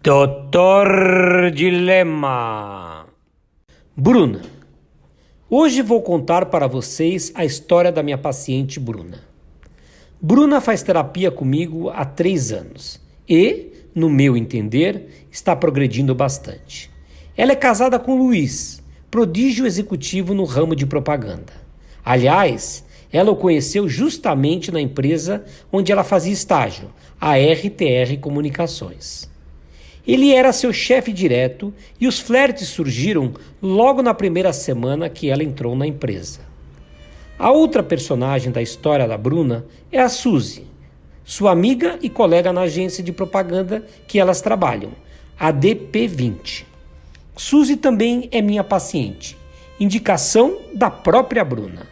Doutor Dilema. Bruna, hoje vou contar para vocês a história da minha paciente Bruna. Bruna faz terapia comigo há 3 anos e, no meu entender, está progredindo bastante. Ela é casada com Luiz, prodígio executivo no ramo de propaganda. Aliás, ela o conheceu justamente na empresa onde ela fazia estágio, a RTR Comunicações. Ele era seu chefe direto e os flertes surgiram logo na primeira semana que ela entrou na empresa. A outra personagem da história da Bruna é a Suzy, sua amiga e colega na agência de propaganda que elas trabalham, a DP20. Suzy também é minha paciente, indicação da própria Bruna.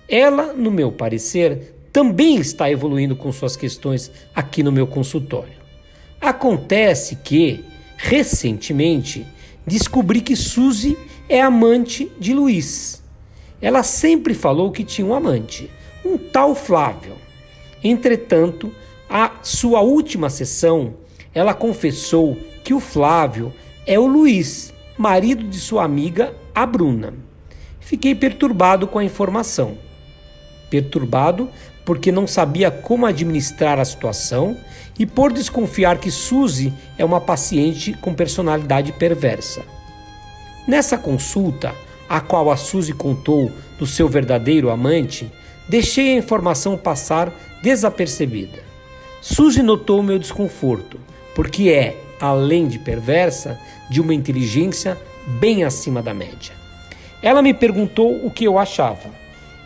Ela, no meu parecer, também está evoluindo com suas questões aqui no meu consultório. Acontece que, recentemente, descobri que Suzy é amante de Luiz. Ela sempre falou que tinha um amante, um tal Flávio. Entretanto, a sua última sessão, ela confessou que o Flávio é o Luiz, marido de sua amiga, a Bruna. Fiquei perturbado com a informação. Perturbado porque não sabia como administrar a situação e por desconfiar que Suzy é uma paciente com personalidade perversa. Nessa consulta, a qual a Suzy contou do seu verdadeiro amante, deixei a informação passar desapercebida. Suzy notou meu desconforto, porque é, além de perversa, de uma inteligência bem acima da média. Ela me perguntou o que eu achava,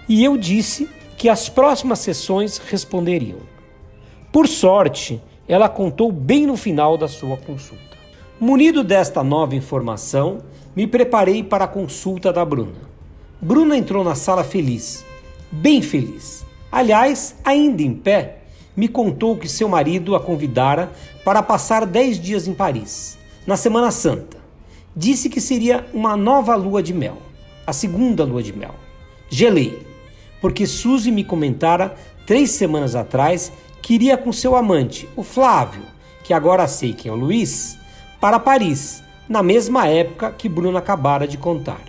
e eu disse que as próximas sessões responderiam. Por sorte, ela contou bem no final da sua consulta. Munido desta nova informação, me preparei para a consulta da Bruna. Bruna entrou na sala feliz, bem feliz. Aliás, ainda em pé, me contou que seu marido a convidara para passar 10 dias em Paris, na Semana Santa. Disse que seria uma nova lua de mel, a segunda lua de mel. Gelei, porque Suzy me comentara 3 semanas atrás que iria com seu amante, o Flávio, que agora sei que é o Luiz, para Paris, na mesma época que Bruna acabara de contar.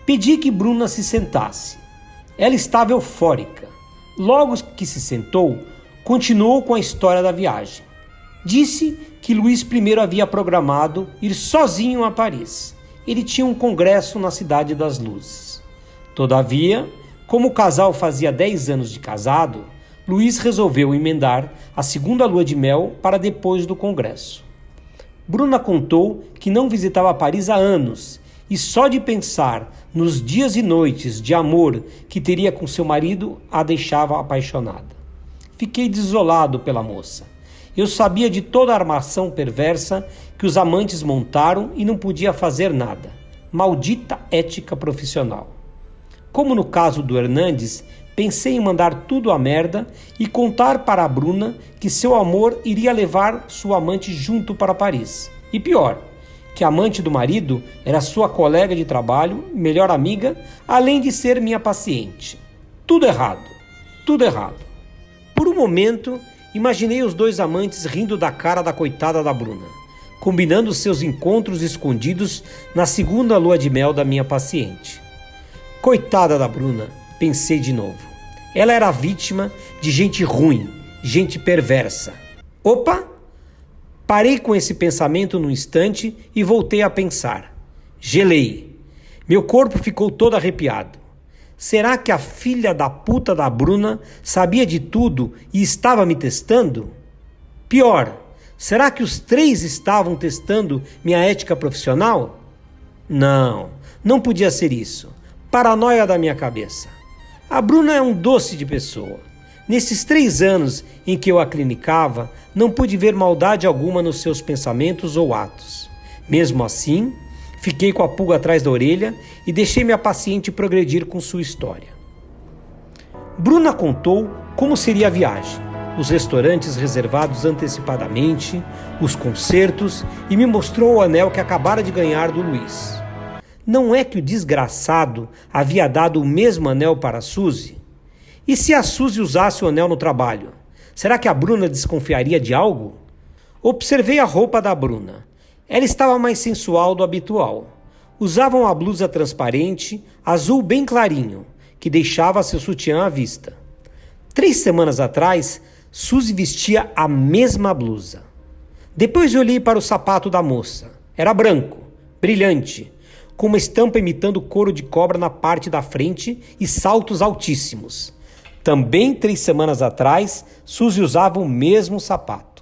Pedi que Bruna se sentasse. Ela estava eufórica. Logo que se sentou, continuou com a história da viagem. Disse que Luiz primeiro havia programado ir sozinho a Paris. Ele tinha um congresso na Cidade das Luzes. Todavia, como o casal fazia 10 anos de casado, Luiz resolveu emendar a segunda lua de mel para depois do congresso. Bruna contou que não visitava Paris há anos e só de pensar nos dias e noites de amor que teria com seu marido a deixava apaixonada. Fiquei desolado pela moça. Eu sabia de toda a armação perversa que os amantes montaram e não podia fazer nada. Maldita ética profissional. Como no caso do Hernandes, pensei em mandar tudo à merda e contar para a Bruna que seu amor iria levar sua amante junto para Paris. E pior, que a amante do marido era sua colega de trabalho, melhor amiga, além de ser minha paciente. Tudo errado, tudo errado. Por um momento, imaginei os 2 amantes rindo da cara da coitada da Bruna, combinando seus encontros escondidos na segunda lua de mel da minha paciente. Coitada da Bruna, pensei de novo. Ela era vítima de gente ruim, gente perversa. Opa! Parei com esse pensamento num instante e voltei a pensar. Gelei. Meu corpo ficou todo arrepiado. Será que a filha da puta da Bruna sabia de tudo e estava me testando? Pior, será que os 3 estavam testando minha ética profissional? Não podia ser isso. Paranoia da minha cabeça. A Bruna é um doce de pessoa. Nesses 3 anos em que eu a clinicava, não pude ver maldade alguma nos seus pensamentos ou atos. Mesmo assim, fiquei com a pulga atrás da orelha e deixei minha paciente progredir com sua história. Bruna contou como seria a viagem, os restaurantes reservados antecipadamente, os concertos e me mostrou o anel que acabara de ganhar do Luiz. Não é que o desgraçado havia dado o mesmo anel para a Suzy? E se a Suzy usasse o anel no trabalho? Será que a Bruna desconfiaria de algo? Observei a roupa da Bruna. Ela estava mais sensual do habitual. Usava uma blusa transparente, azul bem clarinho, que deixava seu sutiã à vista. 3 semanas atrás, Suzy vestia a mesma blusa. Depois olhei para o sapato da moça. Era branco, brilhante, com uma estampa imitando couro de cobra na parte da frente e saltos altíssimos. Também 3 semanas atrás, Suzy usava o mesmo sapato.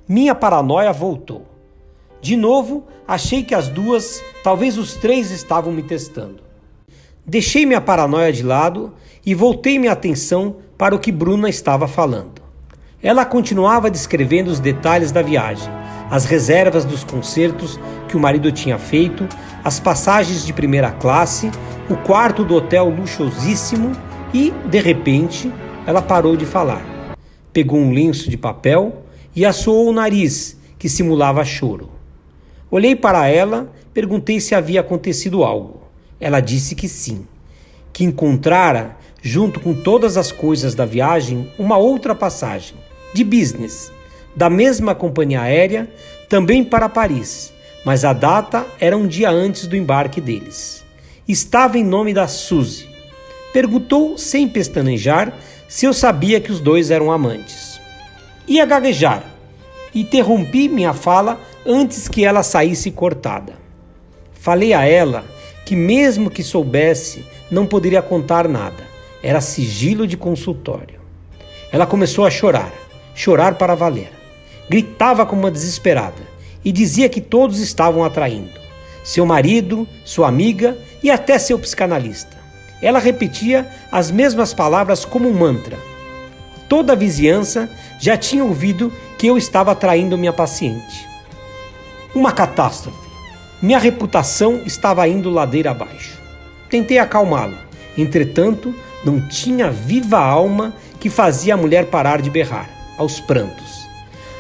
Minha paranoia voltou. De novo, achei que as duas, talvez os 3, estavam me testando. Deixei minha paranoia de lado e voltei minha atenção para o que Bruna estava falando. Ela continuava descrevendo os detalhes da viagem, as reservas dos concertos que o marido tinha feito, as passagens de primeira classe, o quarto do hotel luxuosíssimo e, de repente, ela parou de falar. Pegou um lenço de papel e assoou o nariz, que simulava choro. Olhei para ela, perguntei se havia acontecido algo. Ela disse que sim, que encontrara, junto com todas as coisas da viagem, uma outra passagem, de business, da mesma companhia aérea, também para Paris, mas a data era um dia antes do embarque deles. Estava em nome da Suzy. Perguntou, sem pestanejar, se eu sabia que os 2 eram amantes. Ia gaguejar. Interrompi minha fala antes que ela saísse cortada. Falei a ela que mesmo que soubesse, não poderia contar nada. Era sigilo de consultório. Ela começou a chorar para valer. Gritava como uma desesperada e dizia que todos estavam a traindo. Seu marido, sua amiga e até seu psicanalista. Ela repetia as mesmas palavras como um mantra. Toda a vizinhança já tinha ouvido que eu estava traindo minha paciente. Uma catástrofe. Minha reputação estava indo ladeira abaixo. Tentei acalmá-la. Entretanto, não tinha viva alma que fazia a mulher parar de berrar, aos prantos.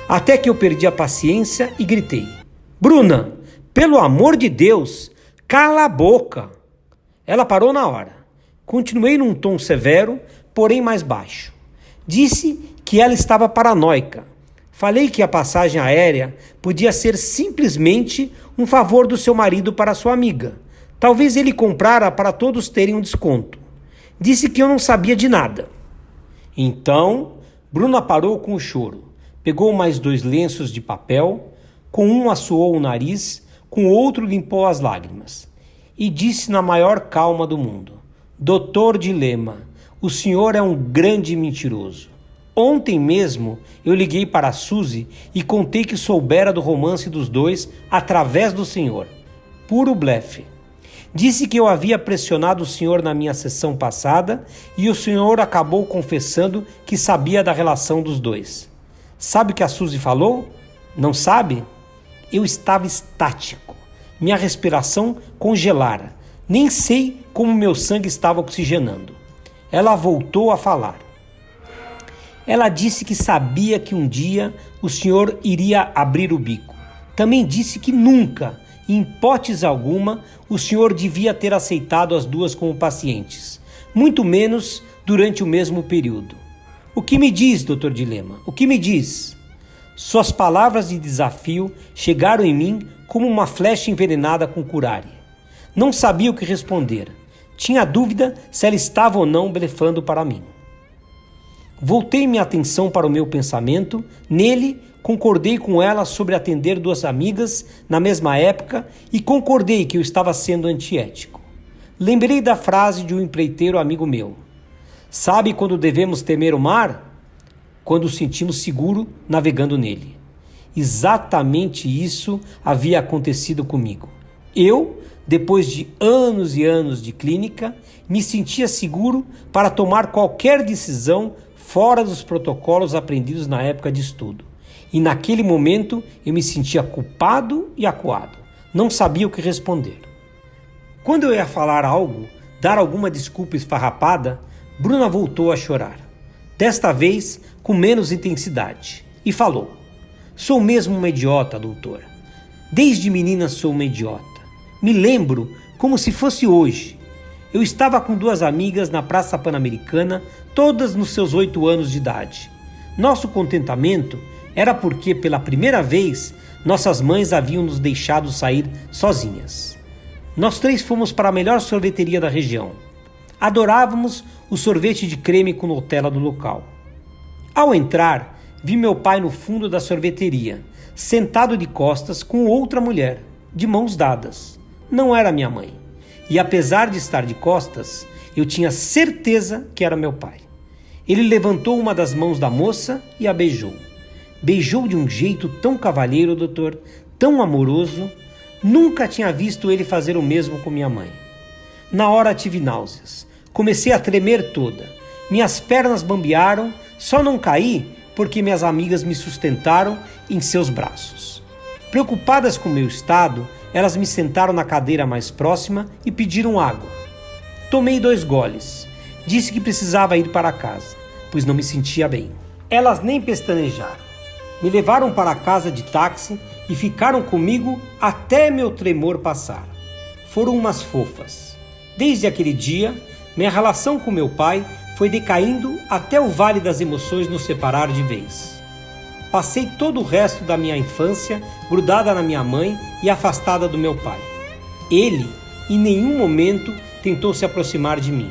Até que eu perdi a paciência e gritei: Bruna, pelo amor de Deus, cala a boca! Ela parou na hora. Continuei num tom severo, porém mais baixo. Disse que ela estava paranoica. Falei que a passagem aérea podia ser simplesmente um favor do seu marido para sua amiga. Talvez ele comprara para todos terem um desconto. Disse que eu não sabia de nada. Então, Bruna parou com o choro. Pegou mais 2 lenços de papel, com um assoou o nariz, com o outro limpou as lágrimas. E disse na maior calma do mundo: Doutor Dilema, o senhor é um grande mentiroso. Ontem mesmo eu liguei para a Suzy e contei que soubera do romance dos 2 através do senhor. Puro blefe. Disse que eu havia pressionado o senhor na minha sessão passada e o senhor acabou confessando que sabia da relação dos 2. Sabe o que a Suzy falou? Não sabe? Eu estava estático. Minha respiração congelara. Nem sei como meu sangue estava oxigenando. Ela voltou a falar. Ela disse que sabia que um dia o senhor iria abrir o bico. Também disse que nunca, em hipótese alguma, o senhor devia ter aceitado as 2 como pacientes, muito menos durante o mesmo período. O que me diz, Dr. Dilema? O que me diz? Suas palavras de desafio chegaram em mim como uma flecha envenenada com curare. Não sabia o que responder. Tinha dúvida se ela estava ou não blefando para mim. Voltei minha atenção para o meu pensamento. Nele, concordei com ela sobre atender 2 amigas na mesma época e concordei que eu estava sendo antiético. Lembrei da frase de um empreiteiro amigo meu. Sabe quando devemos temer o mar? Quando nos sentimos seguros navegando nele. Exatamente isso havia acontecido comigo. Eu, depois de anos e anos de clínica, me sentia seguro para tomar qualquer decisão fora dos protocolos aprendidos na época de estudo. E naquele momento eu me sentia culpado e acuado. Não sabia o que responder. Quando eu ia falar algo, dar alguma desculpa esfarrapada, Bruna voltou a chorar. Desta vez com menos intensidade. E falou: Sou mesmo uma idiota, doutor. Desde menina sou uma idiota. Me lembro como se fosse hoje. Eu estava com 2 amigas na Praça Pan-Americana, todas nos seus 8 anos de idade. Nosso contentamento era porque, pela primeira vez, nossas mães haviam nos deixado sair sozinhas. Nós três fomos para a melhor sorveteria da região. Adorávamos o sorvete de creme com Nutella do local. Ao entrar, vi meu pai no fundo da sorveteria, sentado de costas com outra mulher, de mãos dadas. Não era minha mãe. E apesar de estar de costas, eu tinha certeza que era meu pai. Ele levantou uma das mãos da moça e a beijou. Beijou de um jeito tão cavalheiro, doutor, tão amoroso. Nunca tinha visto ele fazer o mesmo com minha mãe. Na hora tive náuseas. Comecei a tremer toda. Minhas pernas bambearam, só não caí porque minhas amigas me sustentaram em seus braços. Preocupadas com meu estado, elas me sentaram na cadeira mais próxima e pediram água. Tomei 2 goles. Disse que precisava ir para casa, pois não me sentia bem. Elas nem pestanejaram. Me levaram para casa de táxi e ficaram comigo até meu tremor passar. Foram umas fofas. Desde aquele dia, minha relação com meu pai foi decaindo até o vale das emoções nos separar de vez. Passei todo o resto da minha infância grudada na minha mãe e afastada do meu pai. Ele, em nenhum momento, tentou se aproximar de mim.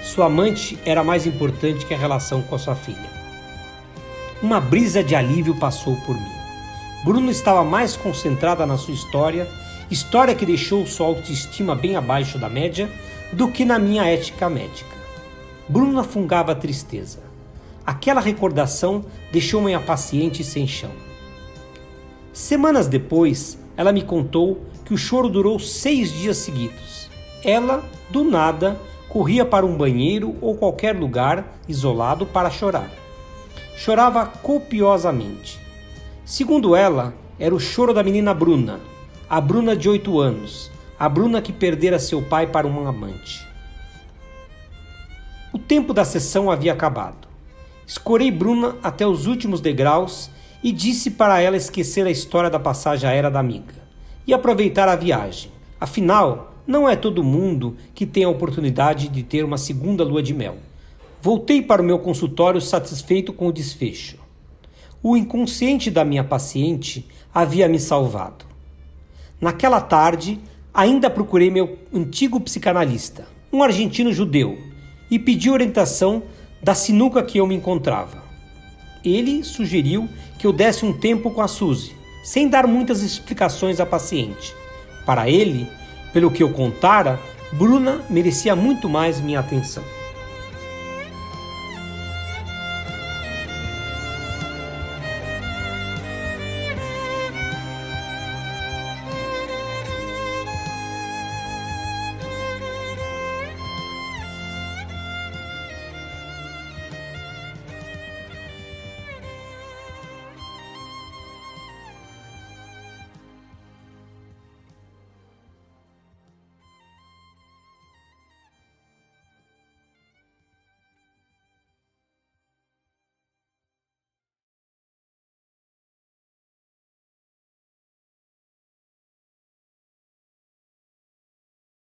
Sua amante era mais importante que a relação com a sua filha. Uma brisa de alívio passou por mim. Bruna estava mais concentrada na sua história que deixou sua autoestima bem abaixo da média, do que na minha ética médica. Bruna fungava a tristeza. Aquela recordação deixou minha paciente sem chão. Semanas depois, ela me contou que o choro durou 6 dias seguidos. Ela, do nada, corria para um banheiro ou qualquer lugar isolado para chorar. Chorava copiosamente. Segundo ela, era o choro da menina Bruna, a Bruna de 8 anos, a Bruna que perdera seu pai para um amante. O tempo da sessão havia acabado. Escorei Bruna até os últimos degraus e disse para ela esquecer a história da passagem aérea da amiga e aproveitar a viagem. Afinal, não é todo mundo que tem a oportunidade de ter uma segunda lua de mel. Voltei para o meu consultório satisfeito com o desfecho. O inconsciente da minha paciente havia me salvado. Naquela tarde, ainda procurei meu antigo psicanalista, um argentino judeu, e pedi orientação da sinuca que eu me encontrava. Ele sugeriu que eu desse um tempo com a Suzy, sem dar muitas explicações à paciente. Para ele, pelo que eu contara, Bruna merecia muito mais minha atenção.